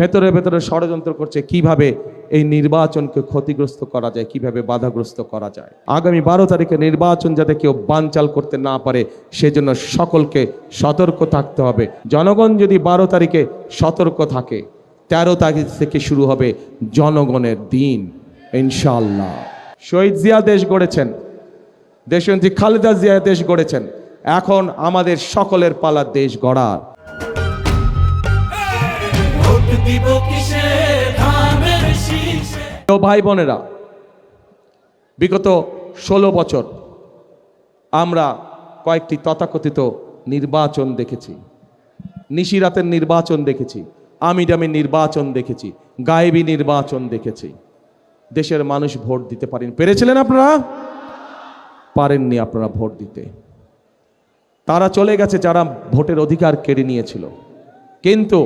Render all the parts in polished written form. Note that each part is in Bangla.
ভেতরে ভেতরে ষড়যন্ত্র করছে কিভাবে এই নির্বাচনকে ক্ষতিগ্রস্ত করা যায়, কিভাবে বাধাগ্রস্ত করা যায়। আগামী 12 তারিখে নির্বাচন যাতে কেউ বানচাল করতে না পারে সেজন্য সকলকে সতর্ক থাকতে হবে। জনগণ যদি 12 তারিখে সতর্ক থাকে, 13 তারিখ থেকে শুরু হবে জনগণের দিন ইনশাআল্লাহ। শহীদ জিয়া দেশ গড়েছেন, দেশনেত্রী খালেদা জিয়া দেশ গড়েছেন, এখন আমাদের সকলের পালা দেশ গড়ার। ভাই বোনেরা, বিগত 16 বছর আমরা কয়েকটি তথাকথিত নির্বাচন দেখেছি, নিশিরাতের নির্বাচন দেখেছি, আমিডামির নির্বাচন দেখেছি, গায়েবী নির্বাচন দেখেছি। দেশের মানুষ ভোট দিতে পেরেছিলেন আপনারা? পারেননি আপনারা ভোট দিতে। তারা চলে গেছে যারা ভোটের অধিকার কেড়ে নিয়েছিল। কিন্তু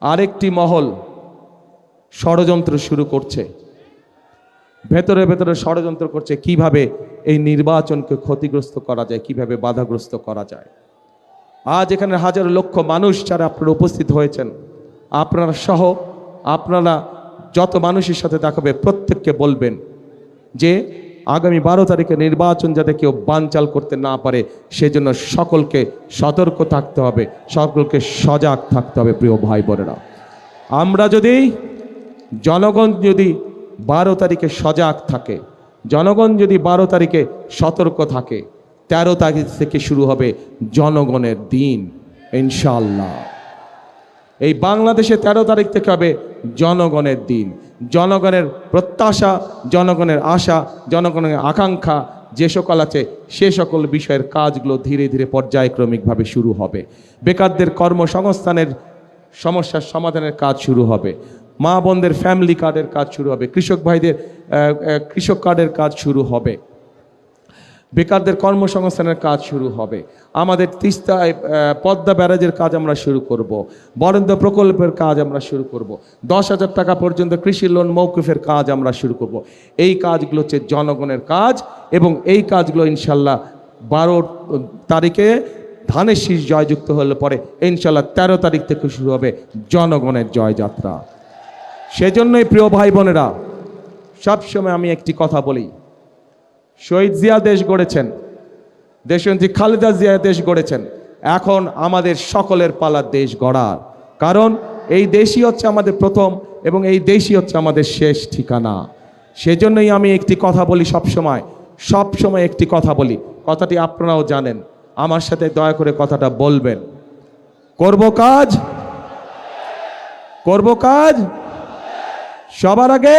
আরেকটি মহল ষড়যন্ত্র শুরু করছে, ভেতরে ভেতরে ষড়যন্ত্র করছে কিভাবে এই নির্বাচনকে ক্ষতিগ্রস্ত করা যায়, কিভাবে বাধাগ্রস্ত করা যায়। আজ এখানে হাজার লক্ষ মানুষ যারা আপনারা উপস্থিত হয়েছেন, আপনারা সহ আপনারা যত মানুষের সাথে দেখাবে প্রত্যেককে বলবেন যে আগামী 12 তারিখে নির্বাচন যাতে কেউ বানচাল করতে না পারে সেজন্য সকলকে সতর্ক থাকতে হবে, সকলকে সজাগ থাকতে হবে। প্রিয় ভাই বোনেরা, আমরা যদি জনগণ যদি 12 তারিখে সজাগ থাকে, জনগণ যদি 12 তারিখে সতর্ক থাকে, 13 তারিখ থেকে শুরু হবে জনগণের দিন ইনশাআল্লাহ। এই বাংলাদেশে 13 তারিখ থেকে হবে জনগণের দিন। জনগণের প্রত্যাশা, জনগণের আশা, জনগণের আকাঙ্ক্ষা যে সকল আছে সে সকল বিষয়ের কাজগুলো ধীরে ধীরে পর্যায়ক্রমিকভাবে শুরু হবে। বেকারদের কর্মসংস্থানের সমস্যার সমাধানের কাজ শুরু হবে, মা বোনদের ফ্যামিলি কার্ডের কাজ শুরু হবে, কৃষক ভাইদের কৃষক কার্ডের কাজ শুরু হবে, বেকারদের কর্মসংস্থানের কাজ শুরু হবে। আমাদের তিস্তায় পদ্মা ব্যারাজের কাজ আমরা শুরু করব, বরেন্দ্র প্রকল্পের কাজ আমরা শুরু করব, 10,000 টাকা পর্যন্ত কৃষি লোন মৌকুফের কাজ আমরা শুরু করব। এই কাজগুলো হচ্ছে জনগণের কাজ এবং এই কাজগুলো ইনশাল্লাহ 12 তারিখে ধানের শীষ জয়যুক্ত হলে পরে ইনশাল্লাহ 13 তারিখ থেকে শুরু হবে জনগণের জয়যাত্রা। সেজন্যই প্রিয় ভাই বোনেরা, সবসময় আমি একটি কথা বলি, শহীদ জিয়া দেশ গড়েছেন, দেশনেত্রী খালেদা জিয়া দেশ গড়েছেন, এখন আমাদের সকলের পালা দেশ গড়ার। কারণ এই দেশই হচ্ছে আমাদের প্রথম এবং এই দেশই হচ্ছে আমাদের শেষ ঠিকানা। সেজন্যই আমি একটি কথা বলি, সবসময় একটি কথা বলি, কথাটি আপনারাও জানেন, আমার সাথে দয়া করে কথাটা বলবেন। করব কাজ সবার আগে